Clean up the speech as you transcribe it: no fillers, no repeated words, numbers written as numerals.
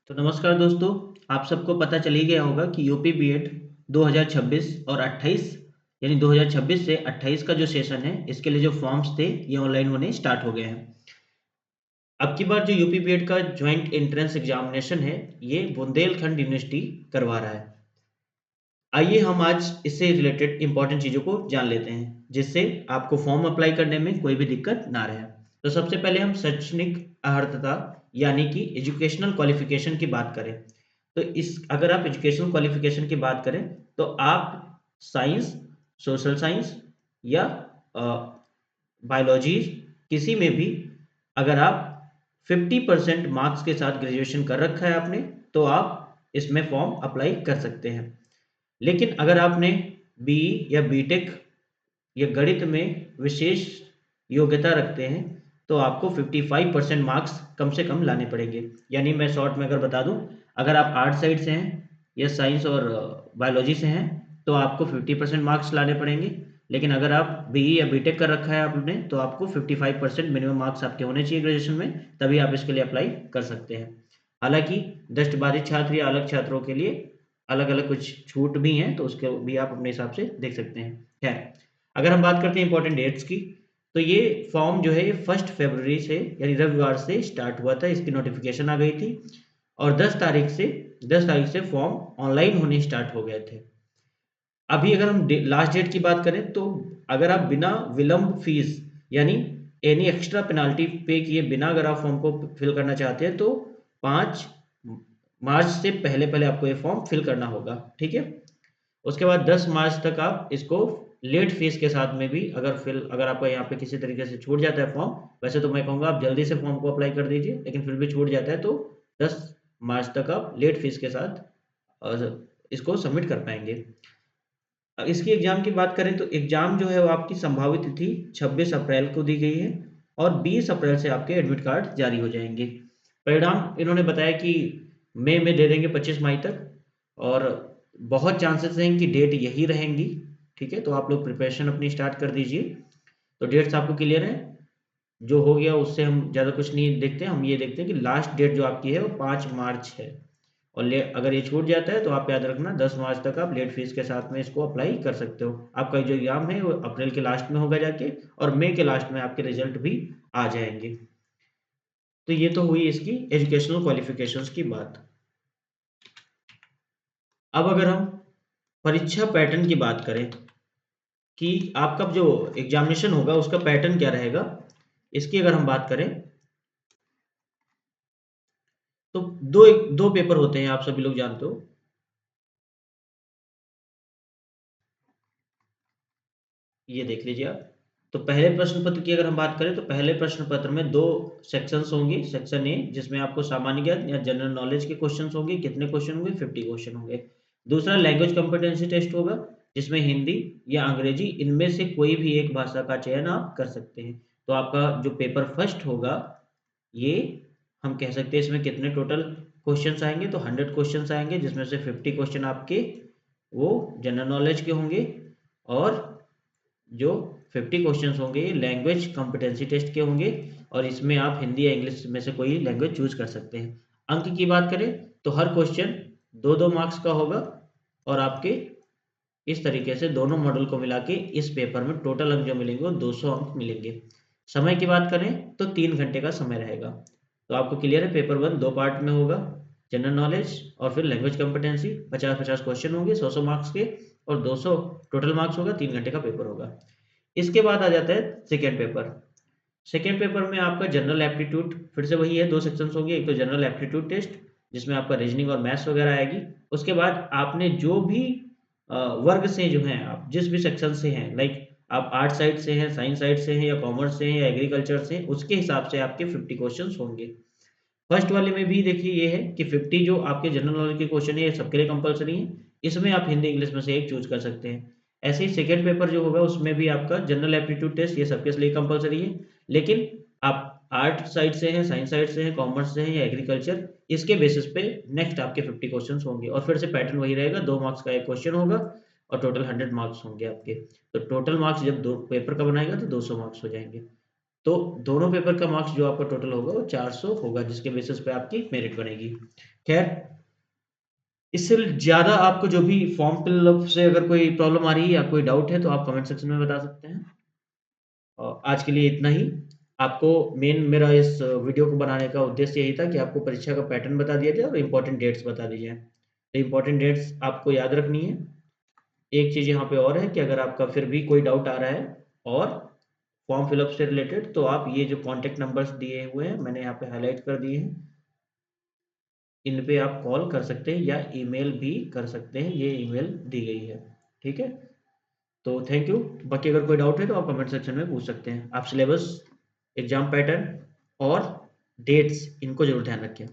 तो नमस्कार दोस्तों। आप सबको पता चल ही गया होगा कि यूपी बीएड 2026 और 28 यानी 2026 से 28 का जो सेशन है इसके लिए जो फॉर्म्स थे ये ऑनलाइन होने स्टार्ट हो गए हैं। अब की बार जो यूपी बीएड का ज्वाइंट एंट्रेंस एग्जामिनेशन है ये बुंदेलखंड यूनिवर्सिटी करवा रहा है। आइए हम आज इससे रिलेटेड इंपॉर्टेंट चीज़ों को जान लेते हैं जिससे आपको फॉर्म अप्लाई करने में कोई भी दिक्कत ना रहे। तो सबसे पहले हम शैक्षणिक अर्हता यानी कि एजुकेशनल क्वालिफिकेशन की बात करें तो इस अगर आप एजुकेशनल क्वालिफिकेशन की बात करें तो आप साइंस, सोशल साइंस या बायोलॉजी किसी में भी अगर आप 50% मार्क्स के साथ ग्रेजुएशन कर रखा है आपने तो आप इसमें फॉर्म अप्लाई कर सकते हैं। लेकिन अगर आपने बीई या बीटेक या गणित में विशेष योग्यता रखते हैं तो आपको 55% मार्क्स कम से कम लाने पड़ेंगे। यानी मैं शॉर्ट में अगर बता दूं, अगर आप आर्ट साइड से हैं या साइंस और बायोलॉजी से हैं तो आपको 50% मार्क्स लाने पड़ेंगे। लेकिन अगर आप बीई या बीटेक कर रखा है आपने तो आपको 55% मिनिमम मार्क्स आपके होने चाहिए ग्रेजुएशन में, तभी आप इसके लिए अप्लाई कर सकते हैं। हालांकि दृष्टिबाधित छात्र या अलग छात्रों के लिए अलग अलग कुछ छूट भी हैं तो उसके भी आप अपने हिसाब से देख सकते हैं। खैर, अगर हम बात करते हैं इंपॉर्टेंट डेट्स की तो ये फॉर्म जो है 1 फरवरी से यानी रविवार से स्टार्ट हुआ था, इसकी नोटिफिकेशन आ गई थी और 10 तारीख से फॉर्म ऑनलाइन होने स्टार्ट हो गए थे। अभी अगर हम लास्ट डेट की बात करें तो अगर आप बिना विलंब फीस यानी एनी एक्स्ट्रा पेनाल्टी पे किए बिना अगर आप फॉर्म को फिल करना चाहते हैं तो 5 मार्च से पहले पहले आपको ये फॉर्म फिल करना होगा। ठीक है, उसके बाद 10 मार्च तक आप इसको लेट फीस के साथ में भी अगर आपका यहाँ पे किसी तरीके से छूट जाता है फॉर्म, वैसे तो मैं कहूँगा आप जल्दी से फॉर्म को अप्लाई कर दीजिए, लेकिन फिर भी छूट जाता है तो 10 मार्च तक आप लेट फीस के साथ इसको सबमिट कर पाएंगे। इसकी एग्जाम की बात करें तो एग्जाम जो है वो आपकी संभावित तिथि 26 अप्रैल को दी गई है और 20 अप्रैल से आपके एडमिट कार्ड जारी हो जाएंगे। परिणाम इन्होंने बताया कि मई में दे देंगे 25 मई तक और बहुत चांसेस हैं कि डेट यही रहेंगी। ठीक है, तो आप लोग प्रिपरेशन अपनी स्टार्ट कर दीजिए। तो डेट्स आपको क्लियर है, जो हो गया उससे हम ज़्यादा कुछ नहीं देखते हैं, हम ये देखते हैं कि लास्ट डेट जो आपकी है वो 5 मार्च है और अगर ये छूट जाता है तो आप याद रखना 10 मार्च तक आप लेट फीस के साथ में इसको अप्लाई कर सकते हो। आपका जो एग्जाम है वो अप्रैल के लास्ट में होगा जाके और मई के लास्ट में आपके रिजल्ट भी आ जाएंगे। तो ये तो हुई इसकी एजुकेशनल क्वालिफिकेशंस की बात। अब अगर हम परीक्षा पैटर्न की बात करें कि आपका जो एग्जामिनेशन होगा उसका पैटर्न क्या रहेगा, इसकी अगर हम बात करें तो दो दो पेपर होते हैं, आप सभी लोग जानते हो। ये देख लीजिए आप। तो पहले प्रश्न पत्र की अगर हम बात करें तो पहले प्रश्न पत्र में दो सेक्शंस होंगे। सेक्शन ए जिसमें आपको सामान्य ज्ञान या जनरल नॉलेज के क्वेश्चंस होंगे। कितने क्वेश्चन होंगे? 50 क्वेश्चन होंगे। दूसरा लैंग्वेज कॉम्पिटेंसी टेस्ट होगा जिसमें हिंदी या अंग्रेजी इनमें से कोई भी एक भाषा का चयन आप कर सकते हैं। तो आपका जो पेपर फर्स्ट होगा ये हम कह सकते हैं इसमें कितने टोटल क्वेश्चंस आएंगे तो 100 क्वेश्चंस आएंगे जिसमें से 50 क्वेश्चन आपके वो जनरल नॉलेज के होंगे और जो 50 क्वेश्चंस होंगे ये लैंग्वेज कॉम्पिटेंसी टेस्ट के होंगे और इसमें आप हिंदी या इंग्लिश में से कोई लैंग्वेज चूज कर सकते हैं। अंक की बात करें तो हर क्वेश्चन 2-2 मार्क्स का होगा और आपके इस तरीके से दोनों मॉडल को मिला के इस पेपर में टोटल अंक जो मिलेंगे वो 200 अंक मिलेंगे। समय की बात करें तो 3 घंटे का समय रहेगा। तो आपको क्लियर है पेपर 1 दो पार्ट में होगा, जनरल नॉलेज और फिर लैंग्वेज कॉम्पिटेंसी। 50-50 क्वेश्चन होंगे 100-100 मार्क्स के और 200 टोटल मार्क्स होगा। 3 घंटे का पेपर होगा। इसके बाद आ जाता है सेकेंड पेपर। सेकेंड पेपर में आपका जनरल एप्टीट्यूड, फिर से वही है, दो सेक्शंस होंगे। एक तो जनरल एप्टीट्यूड टेस्ट जिसमें आपका रीजनिंग और मैथ्स वगैरह आएगी। उसके बाद आपने जो भी वर्ग से जो हैं, आप जिस भी सेक्शन से हैं, लाइक आप आर्ट साइड से हैं, साइंस साइड से हैं या कॉमर्स से हैं या एग्रीकल्चर से हैं, उसके हिसाब से आपके 50 क्वेश्चन होंगे। फर्स्ट वाले में भी देखिए ये है कि 50 जो आपके जनरल नॉलेज के क्वेश्चन है ये सबके लिए कंपलसरी है। इसमें आप हिंदी इंग्लिश में से एक चूज कर सकते हैं। ऐसे ही सेकेंड पेपर जो होगा उसमें भी आपका जनरल एप्टीट्यूड टेस्ट ये सबके लिए कंपलसरी है। लेकिन आप आर्ट साइड से हैं, साइंस साइड से हैं, कॉमर्स से हैं या एग्रीकल्चर, इसके बेसिस पे नेक्स्ट आपके 50 क्वेश्चन होंगे और फिर से पैटर्न वही रहेगा, 2 मार्क्स का एक क्वेश्चन होगा और टोटल 100 मार्क्स होंगे आपके। तो टोटल मार्क्स जब दो पेपर का बनाएगा तो 200 मार्क्स हो जाएंगे। तो दोनों पेपर का मार्क्स जो आपका टोटल होगा वो 400 होगा, जिसके बेसिस पे आपकी मेरिट बनेगी। खैर, इससे ज़्यादा आपको जो भी फॉर्म फिलअप से अगर कोई प्रॉब्लम आ रही है या कोई डाउट है तो आप कमेंट सेक्शन में बता सकते हैं। और आज के लिए इतना ही। आपको मेन मेरा इस वीडियो को बनाने का उद्देश्य यही था कि आपको परीक्षा का पैटर्न बता दिया जाए और इम्पोर्टेंट डेट्स बता दी जाए। तो इम्पोर्टेंट डेट्स आपको याद रखनी है। एक चीज़ यहाँ पे और है कि अगर आपका फिर भी कोई डाउट आ रहा है और फॉर्म फिलअप से रिलेटेड, तो आप ये जो कॉन्टैक्ट नंबर्स दिए हुए हैं मैंने यहाँ पे हाईलाइट कर दिए हैं, इन पे आप कॉल कर सकते हैं या ईमेल भी कर सकते हैं, ये ईमेल दी गई है। ठीक है, तो थैंक यू। बाकी अगर कोई डाउट है तो आप कमेंट सेक्शन में पूछ सकते हैं। आप सिलेबस, एग्जाम पैटर्न और डेट्स इनको जरूर ध्यान रखें।